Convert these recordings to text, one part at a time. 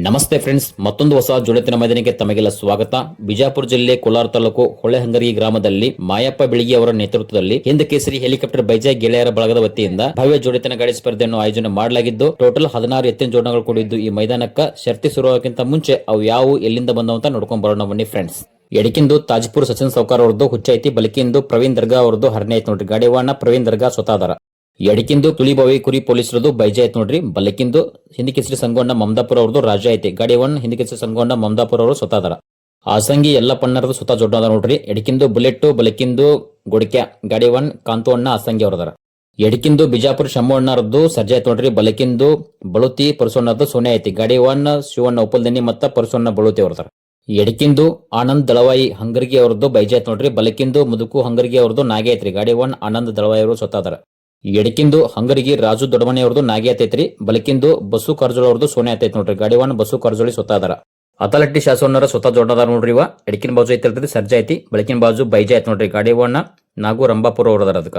ನಮಸ್ತೆ ಫ್ರೆಂಡ್ಸ್, ಮತ್ತೊಂದು ಹೊಸ ಜೋಡತಿನ ಮೈದಾನಕ್ಕೆ ತಮಗೆಲ್ಲ ಸ್ವಾಗತ. ಬಿಜಾಪುರ ಜಿಲ್ಲೆ ಕೋಲಾರ ತಾಲೂಕು ಹೊಳೆಹಂಗರಿ ಗ್ರಾಮದಲ್ಲಿ ಮಾಯಪ್ಪ ಬಿಳಿಗಿ ಅವರ ನೇತೃತ್ವದಲ್ಲಿ ಹಿಂದ ಕೇಸರಿ ಹೆಲಿಕಾಪ್ಟರ್ ಬೈಜಾಗ್ ಗೆಳೆಯರ ಬಳಗದ ವತಿಯಿಂದ ಭವ್ಯ ಜೋಡತಿನ ಗಾಡಿ ಸ್ಪರ್ಧೆಯನ್ನು ಆಯೋಜನೆ ಮಾಡಲಾಗಿದ್ದು, ಟೋಟಲ್ 16 ಎತ್ತಿನ ಜೋಡಣೆಗಳು ಕೂಡಿದ್ದು ಈ ಮೈದಾನಕ್ಕೆ ಶರ್ತಿ ಶುರುವಾಗಕ್ಕಿಂತ ಮುಂಚೆ ಅವು ಯಾವ ಎಲ್ಲಿಂದ ಬಂದವಂತ ನೋಡ್ಕೊಂಡ್ ಬರೋಣ ಬನ್ನಿ ಫ್ರೆಂಡ್ಸ್. ಎಡಕಿಂದು ತಾಜ್ಪುರ್ ಸಚಿನ್ ಸೌಕಾರ್ ಅವರದ್ದು ಹುಚ್ಚ ಐತಿ, ಬಲಕಿಂದು ಪ್ರವೀಣ್ ದರ್ಗಾ ಅವರದ್ದು ಹರನೇ ಐತಿ ನೋಡ್ರಿ. ಗಾಡಿವಾನ ಪ್ರವೀಣ್ ದರ್ಗಾ ಸ್ವತಾದರ. ಎಡಕಿಂದು ತುಳಿಬಾವಿ ಕುರಿ ಪೊಲೀಸರದು ಬೈಜ ಐತ್ ನೋಡ್ರಿ. ಬಲಕಿಂದು ಹಿಂದಿ ಕೇಸರಿ ಸಂಗೋಂಡ ಮಮದಾಪುರ ಅವ್ರದ್ದು ರಾಜ ಐತಿ. ಗಾಡಿ ಒನ್ ಹಿಂದಿ ಕೇಸರಿ ಸಂಗೋಂಡ ಮಮದಾಪುರ ಅವರು ಸ್ವತಾದರ. ಆಸಂಗಿ ಎಲ್ಲಪ್ಪಣ್ಣರದು ಸ್ವತಃ ಜೋಡದ ನೋಡ್ರಿ. ಎಡಕಿಂದು ಬುಲೆಟ್, ಬಲಕಿಂದು ಗುಡ್ಕ್ಯಾ. ಗಾಡಿ ಒನ್ ಕಾಂತು ಅಣ್ಣ ಆಸಂಗಿ ಅವರದಾರ. ಎಡಕಿಂದು ಬಿಜಾಪುರ ಶಂಭು ಅಣ್ಣರದ್ದು ಸರ್ಜಾ ಐತ್ ನೋಡ್ರಿ. ಬಲಕಿಂದು ಬಳುತಿ ಪರಸೋಣ್ಣರದು ಸೋನೆ ಐತಿ. ಗಾಡಿ ಒನ್ ಶಿವಣ್ಣ ಉಪ್ಪಲ್ದನಿ ಮತ್ತ ಪರಸೋಣ್ಣ ಬಳುತಿ ಅವರದಾರ. ಎಡಕಿಂದು ಆನಂದ್ ದಳವಾಯಿ ಹಂಗರ್ಗಿ ಅವರದ್ದು ಬೈಜ ಐತ್ ನೋಡ್ರಿ. ಬಲಕಿಂದು ಮುದುಕು ಹಂಗರ್ಗಿ ಅವರದ್ದು ನಾಗೆ ಐತ್ರಿ. ಗಾಡಿ ಒನ್ ಆನಂದ್ ದಳವಾಯಿ ಅವರು ಸ್ವತಾದರ. ಎಡಕಿಂದು ಹಂಗರಿಗೆ ರಾಜು ದೊಡ್ಡಮನಿ ಅವ್ರದ್ದು ನಾಗಿ ಆತೈತ್ರಿ. ಬಲಕಿಂದು ಬಸ್ಸು ಕರ್ಜೋಳ ಅವ್ರದ್ದು ಸೋನೆ ಆತೈತ್ ನೋಡ್ರಿ. ಗಾಡಿ ಒನ್ ಬಸ್ಸು ಕರ್ಜೋಳಿ ಸ್ವತಾದರ. ಅತಲಟ್ಟಿ ಶಾಸವನ್ನರ ಸ್ವತಃ ಜೋಡದಾರ ನೋಡ್ರಿ. ಇವ ಎಡಕಿನ ಬಾಜು ಐತಲ್ರಿ ಸರ್ಜಾ ಐತಿ. ಬೆಳಕಿನ ಬಾಜು ಬೈಜ ಐತ್ ನೋಡ್ರಿ. ಗಾಡಿ ಒನ್ ನಾಗು ರಂಭಾಪುರ ಅವ್ರದಾರ. ಅದಕ್ಕ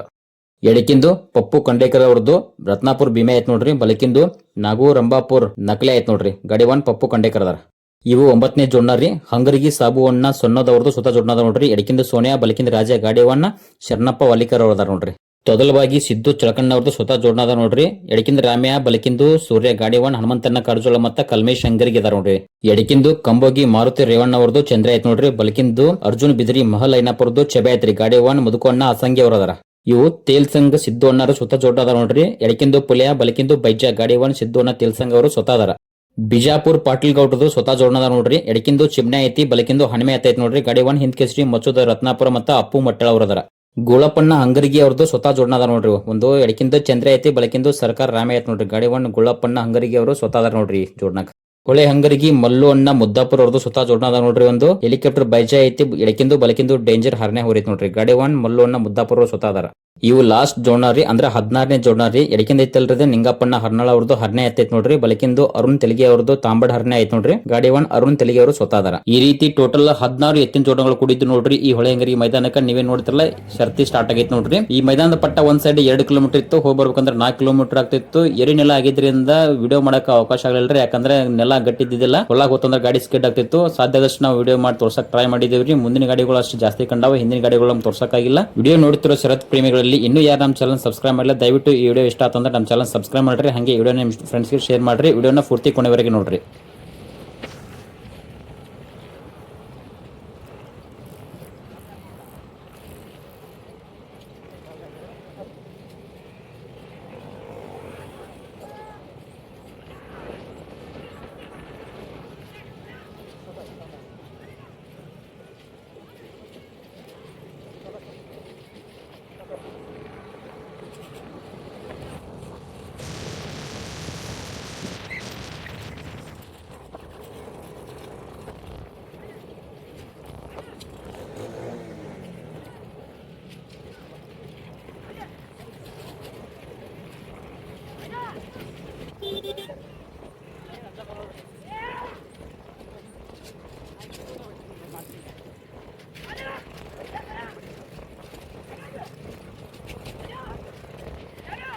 ಎಡಕಿಂದು ಪಪ್ಪು ಕಂಡೇಕರ್ ಅವ್ರದ್ದು ರತ್ನಾಪುರ್ ಭೀಮೆ ಐತ್ ನೋಡ್ರಿ. ಬಲಕಿಂದು ನಾಗು ರಂಭಾಪುರ್ ನಕಲೆ ಐತ್ ನೋಡ್ರಿ. ಗಾಡಿ ಒನ್ ಪಪ್ಪು ಕಂಡೇಕರ್ ಅದಾರ. ಇವು 9ನೇ ಜೋಡ್ನಾರ್ರಿ. ಹಂಗರಿಗೆ ಸಾಬು ಅಣ್ಣ ಸೊನ್ನದವ್ರದ್ದು ಸ್ವತಃ ಜೋಡ್ನದ ನೋಡ್ರಿ. ಎಡಕಿಂದ ಸೋನಿಯಾ, ಬಲಕಿಂದ ರಾಜ. ಗಾಡಿ ಒನ್ ಶರಣಪ್ಪ ವಾಲಿಕರ್ ಅವ್ರದಾರ ನೋಡ್ರಿ. ತೊದಲವಾಗಿ ಸಿದ್ದು ಚಳಕಣ್ಣ ಅವ್ರದ್ದು ಸ್ವತಃ ಜೋಡ್ನದ ನೋಡ್ರಿ. ಎಡಕಿಂದ ರಾಮ್ಯ, ಬಲಕಿಂದು ಸೂರ್ಯ. ಗಾಡಿ ಒನ್ ಹನುಮಂತಣ್ಣ ಕರ್ಜೋಳ ಮತ್ತ ಕಲ್ಮೇಶ್ ಹಂಗರಿಗೆ ಅದಾರ ನೋಡ್ರಿ. ಎಡಕಿಂದು ಕಂಬೋಗಿ ಮಾರುತಿ ರೇವಣ್ಣ ಅವ್ರದ್ದು ಚಂದ್ರ ಐತ್ ನೋಡ್ರಿ. ಬಲಕಿಂದು ಅರ್ಜುನ್ ಬಿದ್ರಿ ಮಹಲ್ ಐನಾಪುರದ್ದು ಚೆಬೆ ಐತ್ರಿ. ಗಾಡಿ ಒನ್ ಮುದುಕಣ್ಣ ಅಸಂಗಿ ಅವ್ರ ಅದಾರ. ಇವು ತೇಲ್ಸಂಗ್ ಸಿದ್ದು ಅಣ್ಣರು ಸ್ವತಃ ಜೋಡ್ನದ ನೋಡ್ರಿ. ಎಡಕಿಂದು ಪುಲಿಯ, ಬಲಕಿಂದು ಬೈಜ. ಗಾಡಿ ಒನ್ ಸಿದ್ದು ಅಣ್ಣ ತೇಲ್ಸಂಗ್ ಅವರು ಸ್ವತಃ ಅದಾರ. ಬಿಜಾಪುರ್ ಪಾಟೀಲ್ ಗೌಡ್ರದು ಸ್ವತಃ ಜೋಡ್ನದ ನೋಡ್ರಿ. ಎಡಕಿಂದು ಚಿಮ್ನೆ ಐತಿ, ಬಲಕಿಂದು ಹಣಮೆ ಐತೈತ್ ನೋಡ್ರಿ. ಗಾಡಿ ಒನ್ ಹಿಂದ್ ಕೇಸರಿ ಮಚ್ಚುದ ರತ್ನಾಪುರ ಮತ್ತ ಅಪ್ಪು ಮಟ್ಟಳ ಅವರದಾರ. ಗೋಳಪ್ಪಣ್ಣ ಹಂಗರಿಗೆ ಅವ್ರದ್ದು ಸ್ವತಃ ಜೋಡ್ನದ ನೋಡ್ರಿ. ಒಂದು ಎಡಕಿಂದ ಚಂದ್ರ ಐತಿ, ಬಲಕಿಂದು ಸರ್ಕಾರ ರಾಮೆ ಐತ್ ನೋಡ್ರಿ. ಗಾಡಿ ಒನ್ ಗುಳಪ್ಪಣ್ಣ ಹಂಗರಿಗೆ ಅವರು ಸ್ವತಃ ಅದಾರ ನೋಡ್ರಿ ಜೋಡ್ನಾಗ. ಹೊಳೆ ಹಂಗರಿಗೆ ಮಲ್ಲು ಅಣ್ಣ ಮುದ್ದಾಪುರ ಅವ್ರದ್ದು ಸ್ವತಃ ಜೋಡ್ನದ ನೋಡ್ರಿ. ಒಂದು ಹೆಲಿಕಾಪ್ಟರ್ ಬೈಜ ಐತಿ. ಎಡಕಿಂದು ಬಲಕಿಂದು ಡೇಂಜರ್ ಹರನೆ ಹೋರೈತ್ ನೋಡ್ರಿ. ಗಾಡಿ ಒನ್ ಮಲ್ಲು ಅಣ್ಣ ಮುದ್ದಾಪುರ ಸ್ವತಃ ಅದಾರ. ಇವು ಲಾಸ್ಟ್ ಜೋಡ್ನಾರಿ ಅಂದ್ರೆ 16ನೇ ಜೋಡ್ನಾರಿ. ಎಡಕಿಂದ ಐತಲ್ರಿ ನಿಂಗಪ್ಪಣ್ಣ ಹರ್ನಾಳ ಅವ್ರದ್ದು ಹರನೆ ಐತೈತ್ ನೋಡ್ರಿ. ಬಲಕಿಂದು ಅರುಣ್ ತೆಲಿಗೆ ಅವ್ರದ್ದು ತಾಂಬಡ್ ಹರನೆ ಐತ್ ನೋಡ್ರಿ. ಗಾಡಿ ಒನ್ ಅರುಣ್ ತೆಲಿಗೆ ಅವರು ಸ್ವತಃ ಅದಾರ. ಈ ರೀತಿ ಟೋಟಲ್ 16 ಎತ್ತಿನ ಜೋಡಗಳು ಕೂಡಿದ್ದು ನೋಡ್ರಿ. ಈ ಹೊಳೆ ಹಂಗರಿ ಮೈದಾನಕ್ಕೆ ನೀವೇ ನೋಡ್ತಿರಲ್ಲ ಶರ್ತಿ ಸ್ಟಾರ್ಟ್ ಆಗೈತ್ ನೋಡ್ರಿ. ಈ ಮೈದಾನದ ಪಟ್ಟ ಒಂದ್ ಸೈಡ್ 2 ಕಿಲೋಮೀಟರ್ ಇತ್ತು. ಹೋಗಿ ಬರ್ಬೇಕಂದ್ರೆ 4 ಕಿಲೋಮೀಟರ್ ಆಗ್ತಿತ್ತು. ಎರಿ ನೆಲ ಆಗಿದ್ರಿಂದ ವಿಡಿಯೋ ಮಾಡಕ್ ಅವಕಾಶ ಆಗಲಿಲ್ರಿ. ಯಾಕಂದ್ರೆ ನೆಲ ಗಟ್ಟಿದ್ದಿಲ್ಲ. ಹೊಲಾಗ ಹೋತಂದ್ರೆ ಗಾಡಿ ಸ್ಕಿಡ್ ಆಗ್ತಿತ್ತು. ಸಾಧ್ಯ ಆದಷ್ಟು ನಾವು ವಿಡಿಯೋ ಮಾಡಿ ತೋರ್ಸಕ್ ಟ್ರೈ ಮಾಡಿದೇವ್ರಿ. ಮುಂದಿನ ಗಾಡಿಗಳು ಅಷ್ಟು ಜಾಸ್ತಿ ಕಂಡಾವ, ಹಿಂದಿನ ಗಾಡಿಗಳು ನಮ್ಗೆ ತೋರ್ಸಕ್ಕಾಗಿಲ್ಲ. ವಿಡಿಯೋ ನೋಡ್ತಿರೋ ಶರತ್ ಪ್ರೇಮಿಗಳಲ್ಲಿ ಇನ್ನೂ ಯಾರು ನಮ್ಮ ಚಾನಲ್ ಸಬ್ಸ್ಕ್ರೈಬ್ ಮಾಡಲ್ಲ, ದಯವಿಟ್ಟು ಈ ವಿಡಿಯೋ ಇಷ್ಟ ಆತಂದ್ರೆ ನಮ್ಮ ಚಾನಲ್ ಸಬ್ಸ್ಕ್ರೈಬ್ ಮಾಡ್ರಿ. ಹಾಗೆ ವಿಡಿಯೋ ನಿಮ್ಮ ಫ್ರೆಂಡ್ಸ್ಗೆ ಶೇರ್ ಮಾಡ್ರಿ. ವಿಡಿಯೋನ ಪೂರ್ತಿ ಕೊನೆವರೆಗೆ ನೋಡ್ರಿ.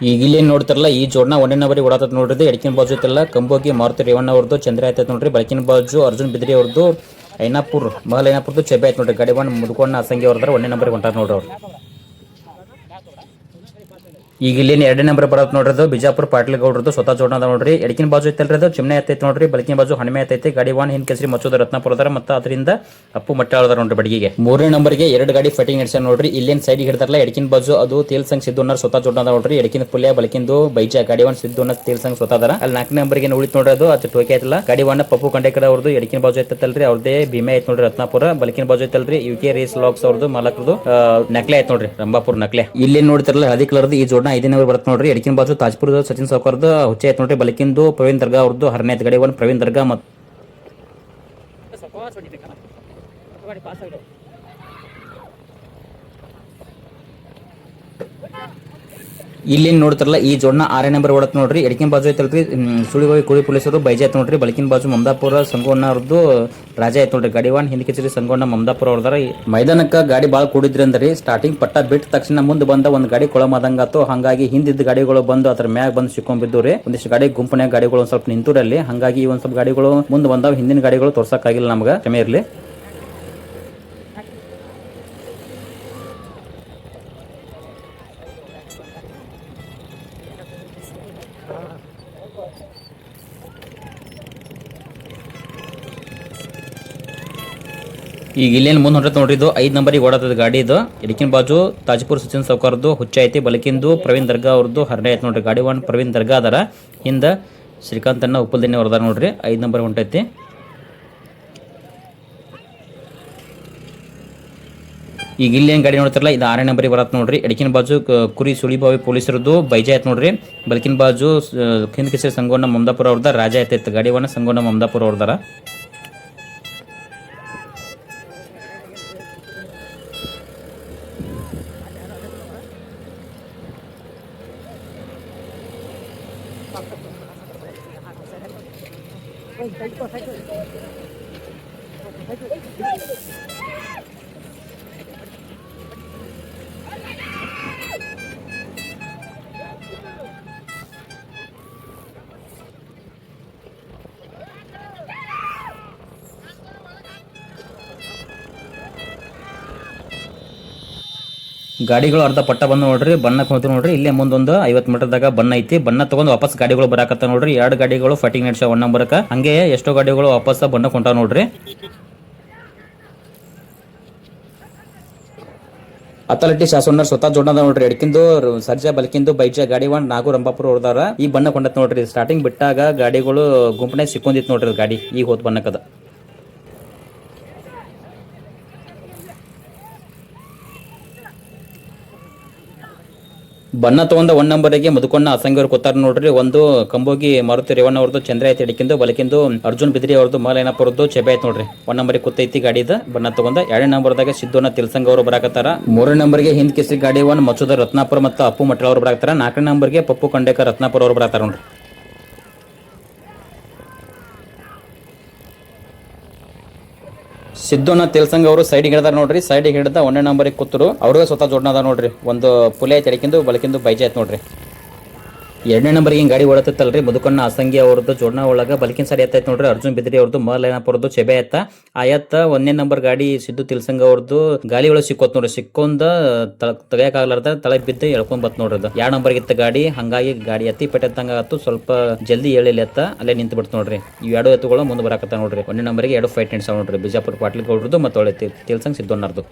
ಈಗ ಇಲ್ಲಿ ನೋಡ್ತಾರಲ್ಲ ಈ ಜೋಡ್ನ 1ನೇ ನಂಬರಿಗೆ ಓಡಾತತ್ ನೋಡ್ರಿ. ಎಡಕಿನ ಬಾಜು ಐತಲ್ಲ ಕಂಬೋಗಿ ಮಾರುತಿ ರೇವಣ್ಣ ಅವ್ರದ್ದು ಚಂದ್ರ ಐತತ್ ನೋಡ್ರಿ. ಬಲಕಿನ ಬಾಜು ಅರ್ಜುನ್ ಬಿದ್ರಿ ಅವ್ರದ್ದು ಐನಾಪುರ್ ಮಹಲ್ ಐನಾಪುರದ್ದು ಚೆಬೆ ಐತ್ ನೋಡ್ರಿ. ಗಾಡಿ ಒನ್ ಮುದುಕೋಣ್ಣ ಅಸಂಗಿ ಅವ್ರದಾರ. 1ನೇ ನಂಬರಿಗೆ ಹೊಂಟಾರ ನೋಡ್ರಿ ಅವ್ರು. ಈಗ ಇಲ್ಲಿ 2ನೇ ನಂಬರ್ ಬರತ್ ನೋಡ್ರಿ. ಬಿಜಾಪುರ ಪಾಟೀಲ್ ಗೌಡ್ರದ್ದು ಸ್ವತಃ ಜೋಡ್ನದ ನೋಡ್ರಿ. ಎಡಕಿನ ಬಾಜು ಐತಲ್ರಿ ಅದು ಚಿಮ್ನೆ ಐತೈತ್ ನೋಡ್ರಿ. ಬಲಕಿನ ಬಾಜು ಹಣಮೆ ಐತೈತಿ. ಗಾಡಿ ಒನ್ ಹಿಂದ್ ಕೇಸರಿ ಮಚ್ಚುದ ರತ್ನಾಪುರದಾರ ಮತ್ತ ಅದರಿಂದ ಅಪ್ಪು ಮಟ್ಟಾಳದಾರ ನೋಡ್ರಿ ಬಡಿಗೆ. 3ನೇ ನಂಬರ್ಗೆ 2 ಗಾಡಿ ಫೈಟಿಂಗ್ ನಡೆಸ್ಯಾರ ನೋಡ್ರಿ. ಇಲ್ಲೇನ್ ಸೈಡ್ ಹಿಡ್ತಾರಲ್ಲ ಎಡಕಿನ ಬಾಜು ಅದು ತೇಲ್ಸಂಗ್ ಸಿದ್ದು ಸ್ವತಃ ಜೋಡ್ನದ ನೋಡ್ರಿ. ಎಡಕಿನ ಪುಲ್ಯ, ಬಲಕಿಂದು ಬೈಜ. ಗಾಡಿ ಒನ್ ಸಿದ್ದು ತೇಲ್ಸಂಗ್ ಸ್ವತಃ ಅದಾರ. ಅಲ್ಲಿ 4ನೇ ನಂಬರ್ಗೆ ಉಳಿತ್ ನೋಡ್ರಿ ಅದು ಟೋಕಿ ಐತಲ್ಲ. ಗಾಡಿ ಒನ್ ಪಪ್ಪು ಕಂಡೇಕರ್ ಅವ್ರದ್ದು. ಎಡಕಿನ ಬಾಜು ಐತಲ್ರಿ ಅವ್ರದೇ ಭೀಮೆ ಐತ್ ನೋಡ್ರಿ ರತ್ನಾಪುರ. ಬಲಕಿನ ಬಾಜು ಐತಲ್ರಿ UK ರೇಸ್ ಲಾಕ್ಸ್ ಅವ್ರದ್ದು ಮಾಲಕರದು ನಕ್ಲೆ ಐತ್ ನೋಡ್ರಿ ರಂಭಾಪುರ್ ನಕ್ಲೆ. ಇಲ್ಲಿ ನೋಡ್ತಿರಲ್ಲ ಹಳದಿ ಕಲರ್ದು ಈ ಜೋಡ್ನ 5ನೇ ನಂಬರ್ ಬರುತ್ತೆ ನೋಡ್ರಿ. ಎಡಕಿನ ಬಾಜು ತಾಜ್ಪುರದ ಸಚಿನ್ ಸೌಕರ್ದು ಹುಚ್ಚೆ ಐತ್ ನೋಡ್ರಿ. ಬಲಕಿಂದು ಪ್ರವೀಣ್ ದರ್ಗಾ ಅವ್ರದ್ದು ಹರನೇ ಐತ್. ಗಾಡಿ ಒನ್ ಪ್ರವೀಣ್ ದರ್ಗಾ ಮತ್ತು ಇಲ್ಲಿ ನೋಡ್ತಾರಲ್ಲ ಈ ಜೋಡ್ನ 6 ನಂಬರ್ ಓಡತ್ ನೋಡ್ರಿ. ಎಡಕಿನ ಬಾಜು ಐತಲ್ರಿ ಸುಳಿಗೋಯಿ ಕುಳಿ ಪೊಲೀಸರು ಬೈಜೆ ಐತ್ ನೋಡ್ರಿ. ಬಲಕಿನ ಬಾಜು ಮಮದಾಪುರ ಸಂಗೋಣ್ಣ ಅವ್ರದ್ದು ರಾಜ ಐತ್ ನೋಡ್ರಿ. ಗಾಡಿ ವಾನ್ ಹಿಂದ್ ಕಿಚರಿ ಸಂಗೋಣ್ಣ ಮಮದಾಪುರ ಅವ್ರದಾರ. ಮೈದಾನಕ್ಕ ಗಾಡಿ ಬಾಳ ಕೂಡಿದ್ರಿ ಅಂದ್ರಿ. ಸ್ಟಾರ್ಟಿಂಗ್ ಪಟ್ಟ ಬಿಟ್ಟ ತಕ್ಷಣ ಮುಂದೆ ಬಂದ ಒಂದ್ ಗಾಡಿ ಕೊಳಮದಂಗಾತು. ಹಂಗಾಗಿ ಹಿಂದಿದ್ದ ಗಾಡಿಗಳು ಬಂದು ಅದ್ರ ಮ್ಯಾಗ ಬಂದು ಸಿಕ್ಕೊಂಡ್ಬಿದ್ದವ್ರಿ. ಒಂದಿಷ್ಟು ಗಾಡಿ ಗುಂಪನ್ಯಾಗ ಗಾಡಿಗಳು ಒಂದ್ ಸ್ವಲ್ಪ ನಿಂತೂರಲ್ಲಿ. ಹಂಗಾಗಿ ಒಂದ್ ಸ್ವಲ್ಪ ಗಾಡಿಗಳು ಮುಂದೆ ಬಂದಾವ್. ಹಿಂದಿನ ಗಾಡಿಗಳು ತೋರ್ಸಕ್ಕಾಗಿಲ್ಲ ನಮ್ಗ, ಕ್ಷಮೆ ಇರ್ಲಿ. ಈಗ ಇಲ್ಲೇನು ಮುಂದೆ ಹೊರಟ ನೋಡ್ರಿ. ಇದು 5 ನಂಬರಿಗೆ ಓಡಾತದ ಗಾಡಿ. ಇದು ಎಡಕಿನ ಬಾಜು ತಾಜ್ಪುರ್ ಸಚಿನ್ ಸೌಕರ್ದು ಹುಚ್ಚ ಐತಿ. ಬಲಕಿಂದು ಪ್ರವೀಣ್ ದರ್ಗಾ ಅವ್ರದ್ದು ಹರ್ನೆ ಐತಿ ನೋಡ್ರಿ. ಗಾಡಿ ಒನ್ ಪ್ರವೀಣ್ ದರ್ಗಾ ಅದಾರ. ಹಿಂದ ಶ್ರೀಕಾಂತ್ ಅನ್ನ ಉಪ್ಪಲ್ದಿನಿ ಅವ್ರದಾರ ನೋಡ್ರಿ. 5 ನಂಬರ್ ಹೊಂಟೈತಿ. ಈಗ ಇಲ್ಲಿ ಏನು ಗಾಡಿ ನೋಡ್ತಾರಲ್ಲ ಇದು 6 ನಂಬರಿಗೆ ಬರತ್ ನೋಡ್ರಿ. ಎಡಕಿನ ಬಾಜು ಕುರಿ ಸುಳಿಬಾವಿ ಪೊಲೀಸರದ್ದು ಬೈಜ ಐತ್ ನೋಡ್ರಿ. ಬಲಕಿನ ಬಾಜು ಹಿಂದ್ ಕಿಸೆ ಸಂಗೋಣ್ಣ ಮಮದಾಪುರ ಅವ್ರದ ರಾಜ ಐತೈತಿ. ಗಾಡಿ ಒನ್ ಸಂಗೋಣ್ಣ ಮಮದಾಪುರ ಅವ್ರದಾರ. ಗಾಡಿಗಳು ಅರ್ಧ ಪಟ್ಟ ಬಂದು ನೋಡ್ರಿ. ಬಣ್ಣ ಕುಂತು ನೋಡ್ರಿ. ಇಲ್ಲೇ ಮುಂದೊಂದು 50 ಮೀಟರ್ದಾಗ ಬಣ್ಣ ಐತಿ. ಬಣ್ಣ ತಗೊಂಡು ವಾಪಸ್ ಗಾಡಿಗಳು ಬರಾಕತ್ತ ನೋಡ್ರಿ. 2 ಗಾಡಿಗಳು ಫೈಟಿಂಗ್ ನಡೆಸ 1 ನಂಬರ್ಕ. ಹಂಗೆ ಎಷ್ಟೋ ಗಾಡಿಗಳು ವಾಪಸ್ ಬಣ್ಣ ಕೊಂಟಾವ ನೋಡ್ರಿ. ಅತಲಟ್ಟಿ ಶಾಸನ ಸ್ವತಃ ಜೋಡದ ನೋಡ್ರಿ. ಎಡಕಿಂದು ಸರ್ಜಾ ಬಲಕಿಂದು ಬೈಜಾ ಗಾಡಿ ಒನ್ ನಾಗು ರಂಭಾಪುರ ಹೊರದಾರ. ಈ ಬಣ್ಣ ಕೊಂಡತ್ ನೋಡ್ರಿ. ಸ್ಟಾರ್ಟಿಂಗ್ ಬಿಟ್ಟಾಗ ಗಾಡಿಗಳು ಗುಂಪನೆ ಸಿಕ್ಕೊಂಡಿತ್ ನೋಡ್ರಿ. ಗಾಡಿ ಈಗ ಹೋತ್ ಬಣ್ಣಕ್ಕದ. ಬಣ್ಣ ತಗೊಂಡ 1 ನಂಬರಿಗೆ ಮುದುಕೊಂಡ ಅಸಂಗಿಯವ್ರು ಕೊತ್ತಾರ ನೋಡ್ರಿ. ಒಂದು ಕಂಬೋಗಿ ಮಾರುತಿ ರೇವಣ್ಣ ಅವ್ರದ್ದು ಚಂದ್ರ ಐತಿ. ಎಡಕಿಂದು ಬಲಕಿಂದು ಅರ್ಜುನ್ ಬಿದ್ರಿ ಅವ್ರದ್ದು ಮಾಲೈನಪ್ಪ ಅವ್ರದ್ದು ಚೆಬೆ ಐತಿ ನೋಡ್ರಿ. 1 ನಂಬರಿಗೆ ಕೂತೈತಿ ಗಾಡಿದ ಬಣ್ಣ ತಗೊಂಡ. 2 ನಂಬರ್ದಾಗ ಸಿದ್ದೋನ ತಿಲ್ಸಂಗ್ ಅವರು ಬರಾಕತ್ತಾರ. 3 ನಂಬರ್ಗೆ ಹಿಂದ್ ಕಿಸಿ ಗಾಡಿ ಒನ್ ಮಚ್ಚುದ ರತ್ನಾಪುರ ಮತ್ತು ಅಪ್ಪು ಮಠ ಅವ್ರು ಬರಾಕತ್ತಾರ. 4 ನಂಬರ್ಗೆ ಪಪ್ಪು ಕಂಡೇಕರ್ ರತ್ನಾಪುರ ಅವ್ರು ಬರಾಕತ್ತಾರ ನೋಡ್ರಿ. ಸಿದ್ದೋನ ತೆಲ್ಸಂಗ್ ಅವರು ಸೈಡಿಗೆ ಹಿಡ್ದಾರ ನೋಡ್ರಿ. ಸೈಡಿಗೆ ಹಿಡ್ದ 1 ನಂಬರಿಗೆ ಕೂತರು. ಅವ್ರಿಗೆ ಸ್ವತಃ ಜೋಡ್ನದ ನೋಡ್ರಿ. ಒಂದು ಪುಲೆ ಐತಿ ಎಡಕಿಂದು ಬಲಕಿಂದು ಬೈಜೆ ಐತಿ ನೋಡ್ರಿ. 2 ನಂಬರ್ಗೆ ಹಿಂಗೆ ಗಾಡಿ ಓಡತ್ತಲ್ರಿ. ಮುದುಕಣ್ಣ ಅಸಂಗಿ ಅವ್ರದ್ದು ಜೋಡ್ನ ಒಳಗ ಬಲಕಿನ ಸರಿ ಎತ್ತೈತಿ ನೋಡ್ರಿ. ಅರ್ಜುನ್ ಬಿದ್ರಿ ಅವ್ರದ್ದು ಮಾಲೈನಪುರದ್ದು ಚೆಬೆ ಎತ್ತ. ಆ ಎತ್ತ 1ನೇ ನಂಬರ್ ಗಾಡಿ ಸಿದ್ದು ತಿಲ್ಸಂಗ್ ಅವ್ರದ್ದು ಗಾಲಿ ಒಳಗೆ ಸಿಕ್ಕೋತ್ ನೋಡ್ರಿ. ಸಿಕ್ಕೊಂದ ತೆಗಿಯಕ್ಕಾಗ್ಲಾರ್ದ ತಲೆ ಬಿದ್ದು ಎಳ್ಕೊಂಡ್ ಬತ್ ನೋಡ್ರಿ. 2 ನಂಬರ್ಗೆ ಇತ್ತ ಗಾಡಿ. ಹಂಗಾಗಿ ಗಾಡಿ ಎತ್ತಿ ಪೆಟ್ಟಂಗ ಆತು. ಸ್ವಲ್ಪ ಜಲ್ದಿ ಎಳಿಲಿ ಎತ್ತ ಅಲ್ಲೇ ನಿಂತು ಬಿಡ್ತು ನೋಡ್ರಿ. ಈ 2 ಎತ್ತುಗಳು ಮುಂದೆ ಬರಾಕತ್ತ ನೋಡ್ರಿ. 1ನೇ ನಂಬರ್ಗೆ 2 ಫೈಟ್ ನಡೆಸಾವ ನೋಡ್ರಿ. ಬಿಜಾಪುರ ಪಾಟೀಲ್ ಗೌಡ್ರದ್ದು ಮತ್ತು ಒಳ್ಳೆ ತಿಲ್ಸಂಗ್ ಸಿದ್ದೋಣ್ಣರ್ದು.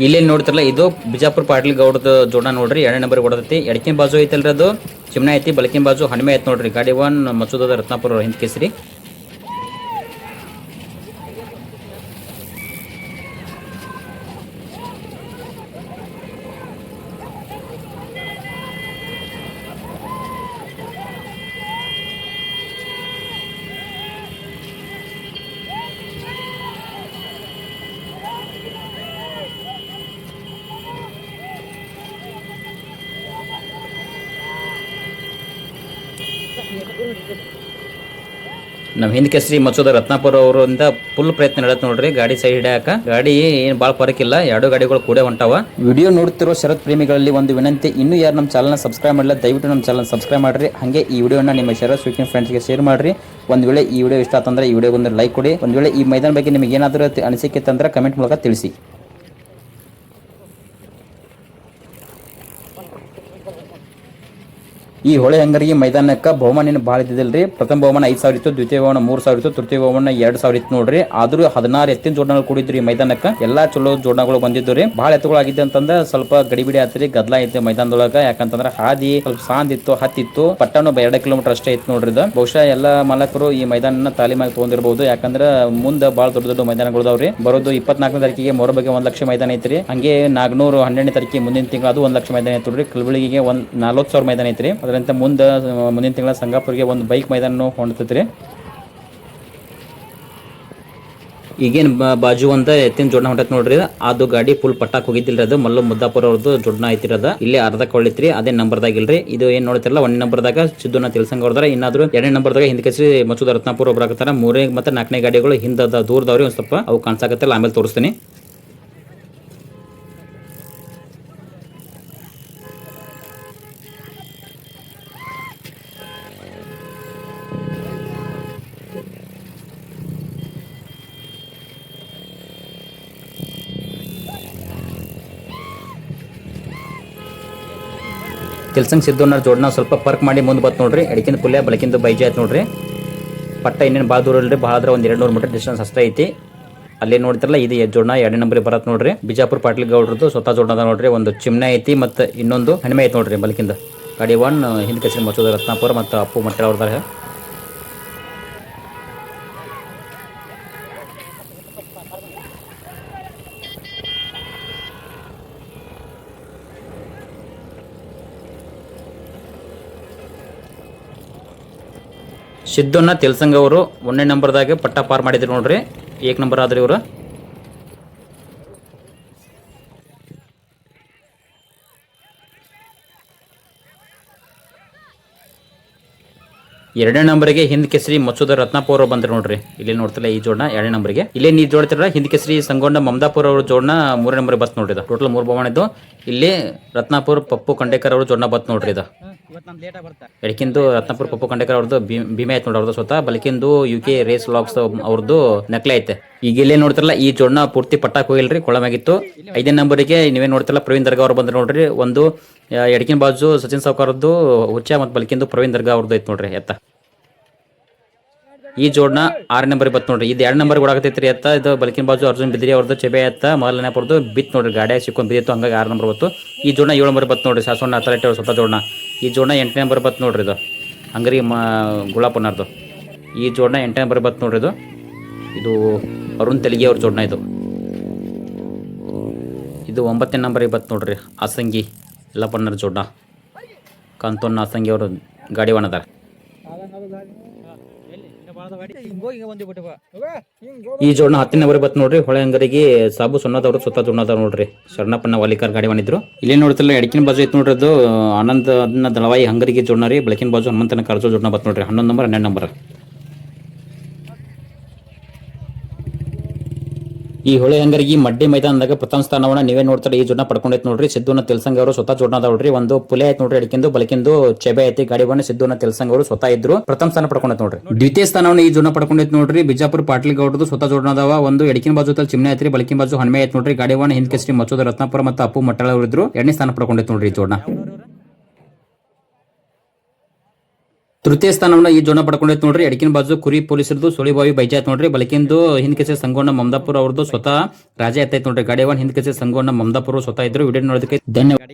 ಇಲ್ಲಿ ನೋಡ್ತಿರಲ್ಲ ಇದು ಬಿಜಾಪುರ ಪಾಟೀಲ್ ಗೌಡದ ಜೋಡ ನೋಡ್ರಿ. 2 ನಂಬರ್ ಹೊಡದೈತಿ. ಎಡಕಿನ ಬಾಜು ಐತಲ್ರಿ ಅದು ಚಿಮ್ನ ಐತಿ. ಬಲಕಿನ ಬಾಜು ಹನುಮೆ ಐತಿ ನೋಡ್ರಿ. ಗಾಡಿ ಒನ್ ಮಸೂದದ ರತ್ನಾಪುರ ಹಿಂದ್ ಕೇಸರಿ. ನಮ್ಮ ಹಿಂದ್ ಕೇಸರಿ ಮಚ್ಚೋದ ರತ್ನಾಪುರ ಅವರಿಂದ ಫುಲ್ ಪ್ರಯತ್ನ ನಡೆಯುತ್ತೆ ನೋಡ್ರಿ. ಗಾಡಿ ಸೈಡ್ ಹಿಡಿಯಾಕ. ಗಾಡಿ ಏನ್ ಬಾಳ ಪರಕಿಲ್ಲ. 2 ಗಾಡಿಗಳು ಕೂಡ ಹೊಂಟಾವ. ವಿಡಿಯೋ ನೋಡ್ತಿರೋ ಶರತ್ ಪ್ರೇಮಿಗಳಲ್ಲಿ ಒಂದು ವಿನಂತಿ. ಇನ್ನೂ ಯಾರು ನಮ್ಮ ಚಾನಲ್ನ ಸಬ್ಸ್ಕ್ರೈಬ್ ಮಾಡಿಲ್ಲ ದಯವಿಟ್ಟು ನಮ್ಮ ಚಾನಲ್ ಸಬ್ಸ್ಕ್ರೈಬ್ ಮಾಡ್ರಿ. ಹಾಗೆ ಈ ವಿಡಿಯೋನ ನಿಮ್ಮ ಶರತ್ ಸ್ವೀಕಿಂಗ್ ಫ್ರೆಂಡ್ಸ್ಗೆ ಶೇರ್ ಮಾಡ್ರಿ. ಒಂದು ವೇಳೆ ಈ ವಿಡಿಯೋ ಇಷ್ಟ ಆತಂದ್ರೆ ಈ ವಿಡಿಯೋಗೊಂದು ಲೈಕ್ ಕೊಡಿ. ಒಂದು ವೇಳೆ ಈ ಮೈದಾನ ಬಗ್ಗೆ ನಿಮಗೆ ಏನಾದರೂ ಅನಿಸಿಕೆ ತಂದ್ರೆ ಕಮೆಂಟ್ ಮೂಲಕ ತಿಳಿಸಿ. ಈ ಹೊಳೆ ಹಂಗರಿಗೆ ಮೈದಾನಕ್ಕೆ ಬಹುಮಾನ ಭಾಳ ಇದ್ದಿಲ್ರಿ. ಪ್ರಥಮ ಬಹುಮಾನ 5,000 ಇತ್ತು, ದ್ವಿತೀಯ ಬಹುಮಾನ 3,000 ಇತ್ತು, ತೃತೀಯ ಬಹುಮಾನ 2,000 ಇತ್ತು ನೋಡ್ರಿ. ಆದ್ರೂ 16 ಎತ್ತಿನ ಜೋಡಣಗಳು ಕೂಡಿದ್ರಿ ಮೈದಾನಕ್ಕೆ. ಎಲ್ಲಾ ಚಲೋ ಜೋಡಣಗಳು ಬಂದಿದ್ದು ರೀ. ಭಾಳ ಎತ್ತುಗಳು ಆಗಿದ್ದೆ ಅಂತಂದ ಸ್ವಲ್ಪ ಗಡಿಬಿಡಿ ಆತ್ರಿ, ಗದ್ಲ ಐತಿ ಮೈದಾನದೊಳಗ. ಯಾಕಂತಂದ್ರ ಹಾದಿ ಸ್ವಲ್ಪ ಸಾಂದ್ ಇತ್ತು, ಹತ್ತಿತ್ತು. ಪಟ್ಟಣ 2 ಕಿಲೋಮೀಟರ್ ಅಷ್ಟೇ ಇತ್ತು ನೋಡ್ರಿ. ಬಹುಶಃ ಎಲ್ಲಾ ಮಾಲಕರು ಈ ಮೈದಾನ ತಾಲೀಮಾಗಿ ತಗೊಂಡಿರಬಹುದು. ಯಾಕಂದ್ರ ಮುಂದೆ ಭಾಳ ದೊಡ್ಡ ದೊಡ್ಡ ಮೈದಾನಗಳದಾವ್ರಿ. ಬರೋದು 24ನೇ ತಾರೀಕಿಗೆ ಮೊರ ಬಗ್ಗೆ 1 ಲಕ್ಷ ಮೈದಾನ ಐತ್ರಿ. ಹಂಗೆ ನಾಗನೂರು 12ನೇ ತಾರೀಕಿಗೆ ಮುಂದಿನ ತಿಂಗಳು ಅದು 1 ಲಕ್ಷ ಮೈದಾನ ಐತ್ರಿ. ಕಲಬುರಗಿಗೆ 40,000 ಮೈದಾನ ಐತ್ರಿ. ಅದರಂತೆ ಮುಂದಿನ ತಿಂಗಳ ಸಂಗಾಪುರಿಗೆ ಒಂದು ಬೈಕ್ ಮೈದಾನ ಹೊಂಡ್ತೈತ್ರಿ. ಈಗೇನ್ ಬಾಜು ಒಂದ ಎತ್ತಿನ ಜೋಡಣೆ ಹೊಂಟೈತಿ ನೋಡ್ರಿ. ಅದು ಗಾಡಿ ಫುಲ್ ಪಟ್ಟಾಕ್ ಹೋಗಿದ್ದಿಲ್ರಿ. ಅದು ಮಲ್ಲು ಮುದ್ದಾಪುರ ಅವ್ರದ್ದು ಜೋಡಣೆ ಐತಿರದ ಇಲ್ಲಿ ಅರ್ಧ ಕೊಳ್ಳಿತ್ರಿ. ಅದೇ ನಂಬರ್ದಾಗ ಇಲ್ರಿ. ಇದು ಏನ್ ನೋಡ್ತಿರಲ್ಲ 1ನೇ ನಂಬರ್ದಾಗ ಸಿದ್ದುನ ತಿಳ್ಸಂಗ ಹೊರದಾರ. ಇನ್ನಾದ್ರು 2ನೇ ನಂಬರ್ದಾಗ ಹಿಂದಕ್ಕೆ ಮಸೂದ ರತ್ನಾಪುರ ಒಬ್ಬರ ಆಗತ್ತಾರ. 3ನೇ ಮತ್ತೆ 4ನೇ ಗಾಡಿಗಳು ಹಿಂದದ ದೂರದವ್ರಿ. ಒಂದ್ ಸ್ವಲ್ಪ ಅವು ಕಾಣಿಸಾಕತ್ತಲ್ಲ, ಆಮೇಲೆ ತೋರಿಸ್ತೀನಿ. ಕೆಲ್ಸಂಗ್ ಸಿದ್ದುನ ಜೋಡಣ ಸ್ವಲ್ಪ ಪರ್ಕ್ ಮಾಡಿ ಮುಂದೆ ಬತ್ ನೋಡ್ರಿ. ಎಡಕಿಂದ ಪುಲ್ಯ ಬಲಕಿಂದ ಬೈಜಿ ಆಯ್ತು ನೋಡ್ರಿ. ಪಟ್ಟ ಇನ್ನೇನು ಭಾಳ ದೂರ ಇಲ್ರಿ. ಭಾಳ ಆದ್ರೆ ಒಂದು 200 ಮೀಟರ್ ಡಿಸ್ಟೆನ್ಸ್ ಅಷ್ಟೇ ಐತಿ. ಅಲ್ಲಿ ನೋಡ್ತಿರಲ್ಲ ಇದು ಜೋಡಣ 2ನೇ ನಂಬರ್ ಬರತ್ ನೋಡ್ರಿ. ಬಿಜಾಪುರ ಪಾಟೀಲ್ ಗೌಡ್ರದ್ದು ಸ್ವತಃ ಜೋಡಣ ನೋಡ್ರಿ. ಒಂದು ಚಿಮ್ನೆ ಐತಿ ಮತ್ತೆ ಇನ್ನೊಂದು ಹಣಿಮೆ ಐತಿ ನೋಡ್ರಿ ಬಲಕಿಂದ. ಗಾಡಿ 1 ಹಿಂದ್ ಕಚೇರಿ ಮಸೂದ ರತ್ನಾಪುರ ಮತ್ತು ಅಪ್ಪು ಮಟ್ಟೆ ಅವ್ರದಾಗ. ಸಿದ್ದುನ ತಿಳ್ಸಂಗ ಅವರು 1ನೇ ನಂಬರ್ದಾಗ ಪಟ್ಟ ಪಾರ್ ಮಾಡಿದ್ರು ನೋಡ್ರಿ. 1 ನಂಬರ್ ಆದ್ರಿ ಇವರು. ಎರಡನೇ ನಂಬರ್ಗೆ ಹಿಂದ್ ಕೇಸರಿ ಮಸೂದ ರತ್ನಾಪುರ ಬಂದ್ರೆ ನೋಡ್ರಿ. ಇಲ್ಲಿ ನೋಡ್ತಿಲ್ಲ ಈ ಜೋಡಣ 2ನೇ ನಂಬರ್ಗೆ. ಇಲ್ಲೇ ನೀವು ಜೋಡ್ತಿರ ಹಿಂದ್ ಕೇಸರಿ ಸಂಗೊಂಡ ಮಮದಾಪುರ ಅವ್ರ ಜೋಡಣ 3ನೇ ನಂಬರ್ ಬತ್ ನೋಡ್ರಿ. ಟೋಟಲ್ 3 ಬಹುಮಾನ ಇದ್ದು. ಇಲ್ಲಿ ರತ್ನಾಪುರ ಪಪ್ಪು ಕಂಡೇಕರ್ ಅವ್ರ ಜೋಡಣ ಬತ್ ನೋಡ್ರಿ. ಇದು ಎಡಕಿಂದು ರತ್ನಾಪುರ ಪಪ್ಪು ಕಂಡೇಕರ್ ಅವ್ರದ್ದು ಭೀಮೆ ಆಯ್ತು ನೋಡ್ರಿ. ಅವ್ರದ್ದು ಸ್ವತಃ ಬಲಕಿಂದು UK ರೇಸ್ ಲಾಕ್ಸ್ ಅವ್ರದ್ದು ನಕ್ಲೆ ಐತೆ. ಈಗ ಇಲ್ಲೇ ನೋಡ್ತಿರಲ್ಲ ಈ ಜೋಡಣ ಪೂರ್ತಿ ಪಟ್ಟಾಕ್ ಹೋಗಿಲ್ರಿ, ಕೊಳಮಾಗಿತ್ತು. 5ನೇ ನಂಬರ್ಗೆ ನೀವೇ ನೋಡ್ತಿರಲ್ಲ ಪ್ರವೀಣ್ ದರ್ಗಾ ಅವ್ರು ಬಂದ್ರೆ ನೋಡ್ರಿ. ಒಂದು ಎಡಕಿನ ಬಾಜು ಸಚಿನ್ ಸಾವ್ಕಾರದ್ದು ಹುಚ್ಚ ಮತ್ತು ಬಲಕಿಂದು ಪ್ರವೀಣ್ ದರ್ಗಾ ಅವ್ರದ್ದು ಐತೆ ನೋಡ್ರಿ ಎತ್ತ. ಈ ಜೋಡಣ 6ನೇ ನಂಬರ್ ಬತ್ ನೋಡ್ರಿ. ಇದು 2 ನಂಬರ್ ಓಡಾಕತೈತ್ರಿ ಎತ್ತ. ಇದು ಬಲಕಿನ ಬಾಜು ಅರ್ಜುನ್ ಬಿದ್ರಿ ಅವ್ರದ್ದು ಚೆಬೆ ಎತ್ತ. ಮೊದಲನೇ ಪರದು ಬಿತ್ ನೋಡ್ರಿ, ಗಾಡಿಯಾಗ ಸಿಕ್ಕೊಂಡ್ ಬಿದ್ದಿತ್ತು. ಹಂಗಾಗಿ 6 ನಂಬರ್ ಬತ್ತು. ಈ ಜೋಡಣ 7 ನಂಬರ್ ಬತ್ ನೋಡ್ರಿ. ಸಾಸವಣ್ಣ ಅಥಾರಿಟಿ ಅವ್ರ ಸ್ವತಃ ಜೋಡಣ. ಈ ಜೋಡಣ 8ನೇ ನಂಬರ್ ಬತ್ ನೋಡ್ರಿ. ಇದು ಹಂಗರಿ ಗುಳಾಪುನಾರ್ದು. ಈ ಜೋಡಣ 8ನೇ ನಂಬರ್ ಬತ್ ನೋಡ್ರಿ. ಇದು ಅರುಣ್ ತೆಲಿಗೆ ಅವ್ರ ಜೋಡಣ. ಇದು 9ನೇ ನಂಬರಿಗೆ ಬತ್ ನೋಡ್ರಿ. ಆಸಂಗಿ ಎಲ್ಲ ಪನ್ನರ್ ಜೋಡಣ. ಕಾಂತೋನ್ ಆಸಂಗಿ ಅವರು ಗಾಡಿ ಒಣದಾರ. ಈ ಜೋಡಣ 10ನೇ ನಂಬರ್ ಬತ್ ನೋಡ್ರಿ. ಹೊಳೆ ಅಂಗರಿಗೆ ಸಾಬು ಸೊನ್ನದವ್ರು ಸ್ವತಃ ಜೋಡಣ ನೋಡ್ರಿ. ಶರಣಪ್ಪನ ವಾಲಿಕಾರ್ ಗಾಡಿ ಬಂದಿದ್ರು. ಇಲ್ಲೇ ನೋಡ್ತಿಲ್ಲ ಎಡಕಿನ ಬಾಜು ಐತ್ ನೋಡ್ರಿ. ಅದು ಆನಂದ್ ಅದನ್ನ ದಳವಾಯಿ ಹಂಗರಿಗೆ ಜೋಡಣ ರೀ. ಬೆಳಕಿನ ಬಾಜು ಹನುಮಂತನ ಕಾರ್ಜೋ ಜೋಡಣ ಬತ್ ನೋಡ್ರಿ. 11 ನಂಬರ್ 12 ನಂಬರ್. ಈ ಹೊಳೆ ಹಂಗರಿಗೆ ಮಡ್ಡಿ ಮೈದಾನದಾಗ ಪ್ರಥಮ ಸ್ಥಾನವನ್ನ ನೀವೇ ನೋಡ್ತಾರೆ. ಈ ಜೋಡಣ ಪಡ್ಕೊಂಡೈತ್ ನೋಡ್ರಿ. ಸಿದ್ದುನ ತಿಳ್ಸಂಗ ಅವರು ಸ್ವತಃ ಜೋಡಣ ನೋಡ್ರಿ. ಒಂದು ಪುಲೆ ಐತ್ ನೋಡ್ರಿ. ಎಡಕಿಂದು ಬಲಕಿಂದು ಚೆಬೆ ಐತಿ. ಗಾಡಿ ಬಣ್ಣ ಸಿದ್ದುನ ತಿಳ್ಸಂಗ ಅವರು ಸ್ವತಃ ಇದ್ರು. ಪ್ರಥಮ ಸ್ಥಾನ ಪಡ್ಕೊಂಡೈತ್ ನೋಡ್ರಿ. ದ್ವಿತೀಯ ಸ್ಥಾನವನ್ನ ಈ ಜೋಡಣ ಪಡ್ಕೊಂಡೈತ್ ನೋಡ್ರಿ. ಬಿಜಾಪುರ ಪಾಟೀಲ್ ಗೌಡ್ರದ್ದು ಸ್ವತಃ ಜೋಡಣ ಅದಾವ. ಒಂದು ಎಡಕಿನ ಬಾಜು ಚಿಮ್ನೆ ಐತ್ರಿ, ಬಲಕಿನ ಬಾಜು ಹಣ್ಮೆ ಐತ್ ನೋಡ್ರಿ. ಗಾಡಿ ಬಣ್ಣ ಹಿಂದ್ ಕೇಸರಿ ಮಸೂದ ರತ್ನಾಪುರ ಮತ್ತು ಅಪ್ಪು ಮಟ್ಟಳ ಅವರು ಇದ್ರು. 2ನೇ ಸ್ಥಾನ ಪಡ್ಕೊಂಡೈತ್ ನೋಡ್ರಿ ಈ ಜೋಡಣ. ತೃತೀಯ ಸ್ಥಾನವನ್ನ ಈ ಜೋಡಣ ಪಡ್ಕೊಂಡೈತ್ ನೋಡ್ರಿ. ಎಡಕಿನ ಬಾಜು ಕುರಿ ಪೊಲೀಸರದು ಸೋಳಿಬಾವಿ ಬೈಜಾತ್ ನೋಡ್ರಿ. ಬಲಕಿಂದು ಹಿಂದ್ ಕೇಸರಿ ಸಂಗೋಣ ಮಮದಾಪುರ ಅವ್ರದ್ದು ಸ್ವತಃ ರಾಜ ಎತ್ತೈತ್ ನೋಡ್ರಿ. ಗಾಡಿ 1 ಹಿಂದ್ ಕೇಸರಿ ಸಂಗೋಣ ಮಮದಾಪುರ ಸ್ವತಃ ಇದ್ರು. ವಿಡಿಯೋ ನೋಡೋದಕ್ಕೆ ಧನ್ಯವಾದ.